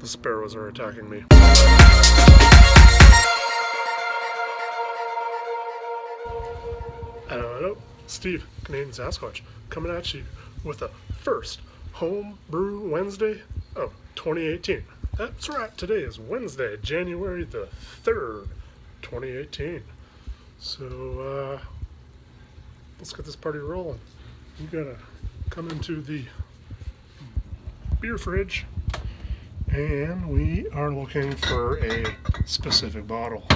The sparrows are attacking me. Hello, Steve, Canadian Sasquatch, coming at you with the first Homebrew Wednesday of 2018. That's right, today is Wednesday, January the 3rd, 2018. So, let's get this party rolling. You gotta come into the beer fridge, and we are looking for a specific bottle.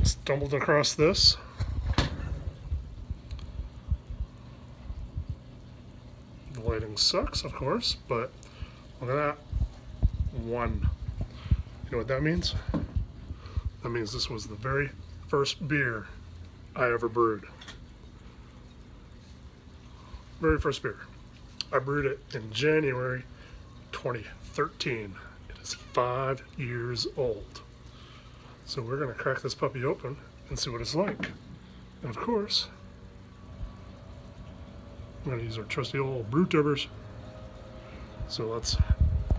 Stumbled across this. The lighting sucks, of course, but look at that. One. You know what that means? That means this was the very first beer I ever brewed. Very first beer. I brewed it in January 2013. It is 5 years old. So we're going to crack this puppy open and see what it's like. And of course, I'm going to use our trusty old brew tubbers. So let's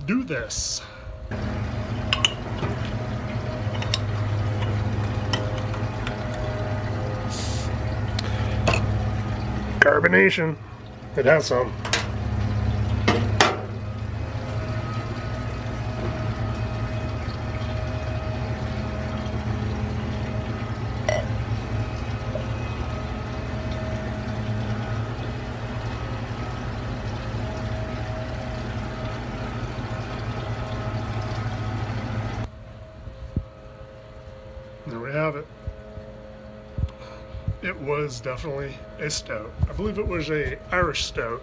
do this. Carbonation. It has some. There we have it. It was definitely a stout. I believe it was a Irish stout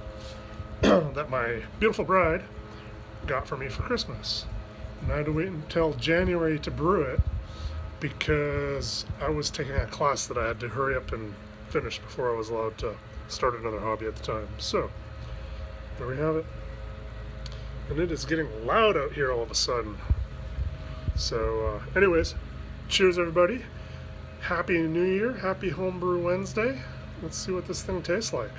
that my beautiful bride got for me for Christmas. And I had to wait until January to brew it because I was taking a class that I had to hurry up and finish before I was allowed to start another hobby at the time. So, there we have it. And it is getting loud out here all of a sudden. So, anyways, cheers everybody. Happy New Year. Happy Homebrew Wednesday. Let's see what this thing tastes like.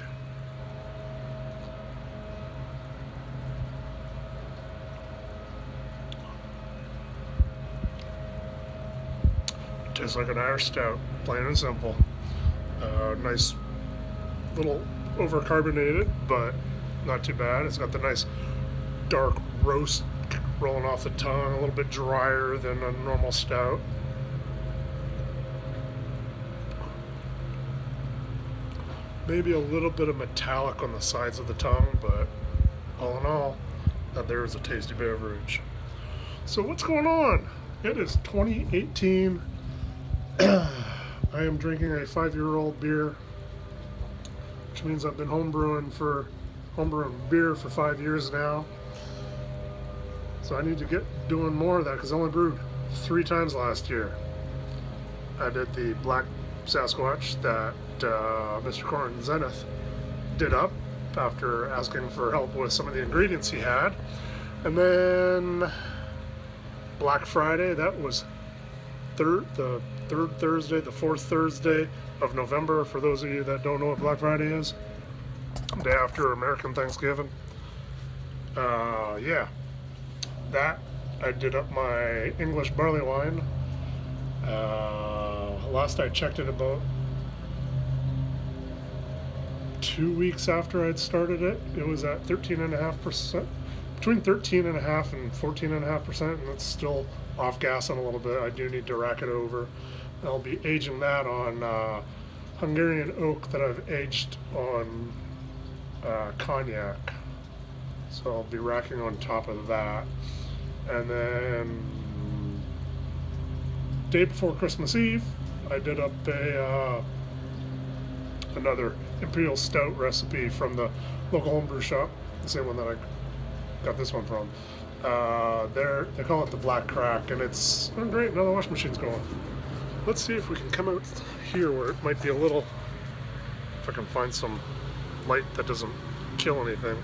It tastes like an Irish stout, plain and simple. Nice, little over-carbonated, but not too bad. It's got the nice dark roast rolling off the tongue, a little bit drier than a normal stout. Maybe a little bit of metallic on the sides of the tongue, but all in all, there is a tasty beverage. So what's going on? It is 2018. I am drinking a 5-year-old beer, which means I've been homebrewing beer for 5 years now. So I need to get doing more of that because I only brewed 3 times last year. I did the Black Sasquatch that Mr. Corin Zenith did up after asking for help with some of the ingredients he had. And then Black Friday, that was the fourth Thursday of November, for those of you that don't know what Black Friday is. Day after American Thanksgiving. Yeah. That, I did up my English barley wine. Last I checked it, about 2 weeks after I'd started it, it was at 13.5%, between 13.5% and 14.5%, and it's still off gassing a little bit. I do need to rack it over. I'll be aging that on Hungarian oak that I've aged on cognac. So I'll be racking on top of that. And then day before Christmas Eve, I did up another Imperial Stout recipe from the local homebrew shop, the same one that I got this one from. They call it the Black Crack, and it's great. Now the washing machine's going. Let's see if we can come out here where it might be a little, if I can find some light that doesn't kill anything.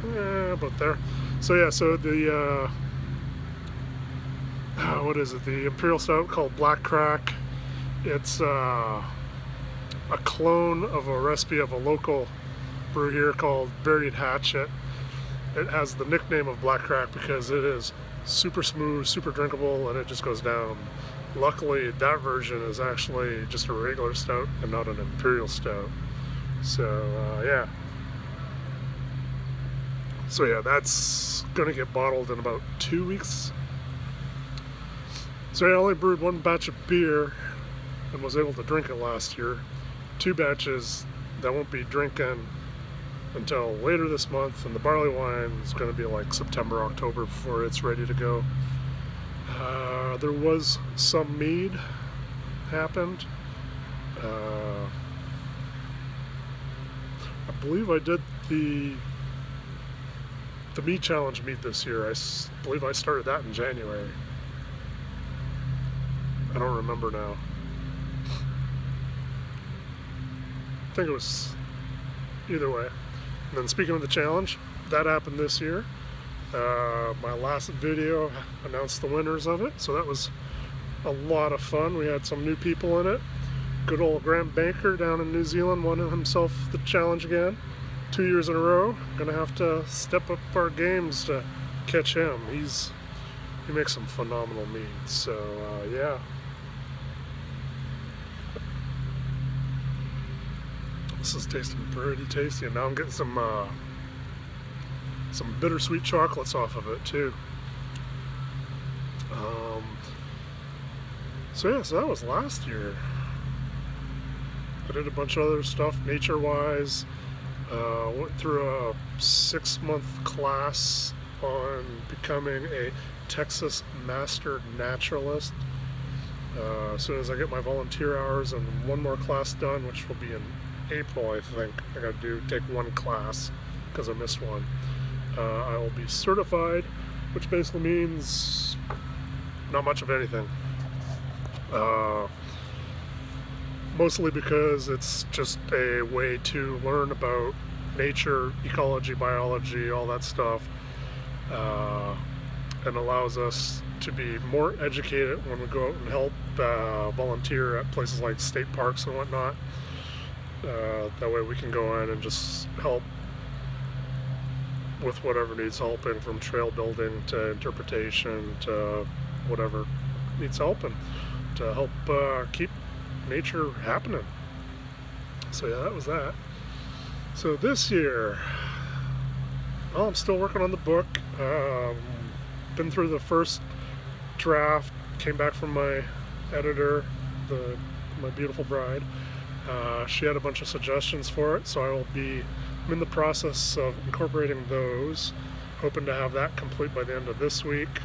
About there. So yeah, so the what is it? The Imperial Stout called Black Crack. It's a clone of a recipe of a local brew here called Buried Hatchet. it has the nickname of Black Crack because it is super smooth, super drinkable, and it just goes down. Luckily, that version is actually just a regular stout and not an imperial stout. So yeah. So yeah, that's gonna get bottled in about 2 weeks. So I only brewed 1 batch of beer and was able to drink it last year. 2 batches that won't be drinking until later this month, and the barley wine is going to be like September, October before it's ready to go. There was some mead happened. I believe I did the mead challenge mead this year. I believe I started that in January. I don't remember now. I think it was either way. And then speaking of the challenge, that happened this year. My last video announced the winners of it, so that was a lot of fun. We had some new people in it. Good old Grant Banker down in New Zealand won himself the challenge again, 2 years in a row. Gonna have to step up our games to catch him. He makes some phenomenal meads, so yeah. This is tasting pretty tasty, and now I'm getting some bittersweet chocolates off of it too. So yeah, so that was last year. I did a bunch of other stuff nature-wise. Went through a 6-month class on becoming a Texas Master Naturalist. As soon as I get my volunteer hours and 1 more class done, which will be in April, I think. I gotta take 1 class because I missed one. I will be certified, which basically means not much of anything. Mostly because it's just a way to learn about nature, ecology, biology, all that stuff, and allows us to be more educated when we go out and help volunteer at places like state parks and whatnot. That way we can go in and just help with whatever needs helping, from trail building to interpretation to whatever needs helping, to help keep nature happening. So yeah, that was that. So this year, well, I'm still working on the book. Been through the first draft, came back from my editor, my beautiful bride. She had a bunch of suggestions for it, so I'm in the process of incorporating those, hoping to have that complete by the end of this week.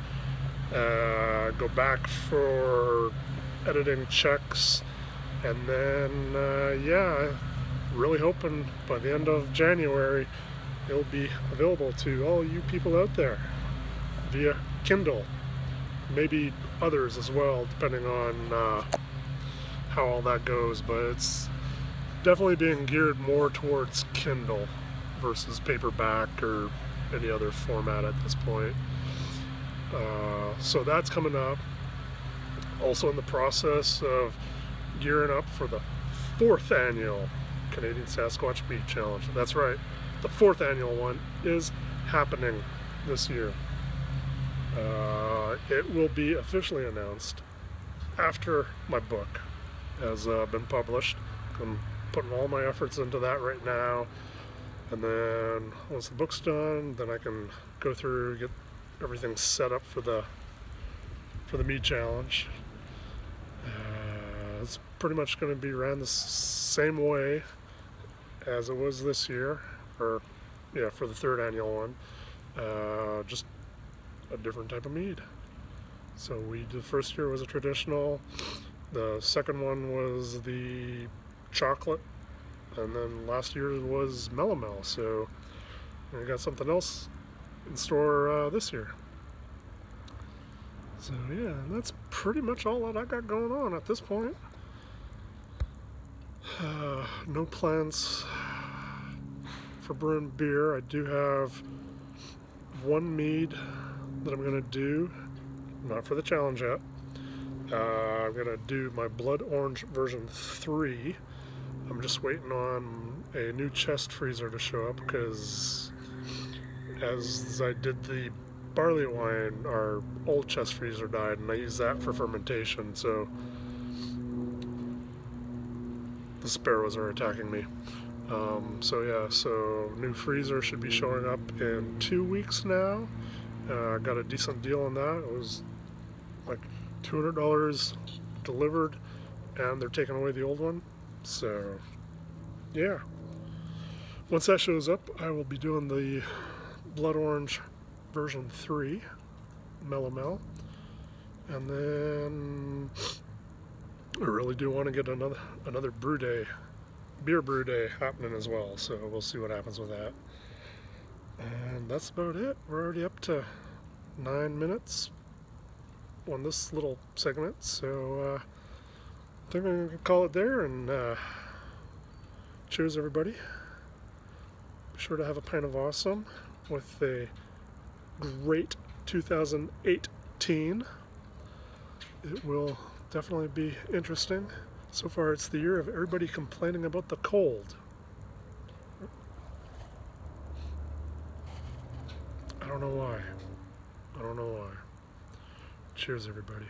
Go back for editing checks, and then yeah, really hoping by the end of January it'll be available to all you people out there via Kindle, maybe others as well, depending on how all that goes, but it's definitely being geared more towards Kindle versus paperback or any other format at this point. So that's coming up. Also in the process of gearing up for the 4th annual Canadian Sasquatch Mead Challenge. That's right, the 4th annual one is happening this year. It will be officially announced after my book has been published. I'm putting all my efforts into that right now, and then once the book's done, then I can go through, get everything set up for the mead challenge. It's pretty much going to be ran the same way as it was this year, or yeah, for the 3rd annual one, just a different type of mead. So the first year was a traditional, the second one was the chocolate, and then last year was mellow. So we got something else in store this year. So yeah, that's pretty much all that I got going on at this point. No plans for brewing beer. I do have 1 mead that I'm gonna do, not for the challenge yet. I'm gonna do my Blood Orange version 3. I'm just waiting on a new chest freezer to show up because as I did the barley wine, our old chest freezer died, and I used that for fermentation, so the sparrows are attacking me. So yeah, so new freezer should be showing up in 2 weeks now. I got a decent deal on that. It was like $200 delivered, and they're taking away the old one. So yeah, once that shows up, I will be doing the Blood Orange version 3 Melomel, and then I really do want to get another brew day, beer brew day happening as well, so we'll see what happens with that. And that's about it. We're already up to 9 minutes on this little segment, so I think I'm going to call it there, and cheers everybody. Be sure to have a pint of awesome with a great 2018. It will definitely be interesting. So far it's the year of everybody complaining about the cold. I don't know why. Cheers everybody.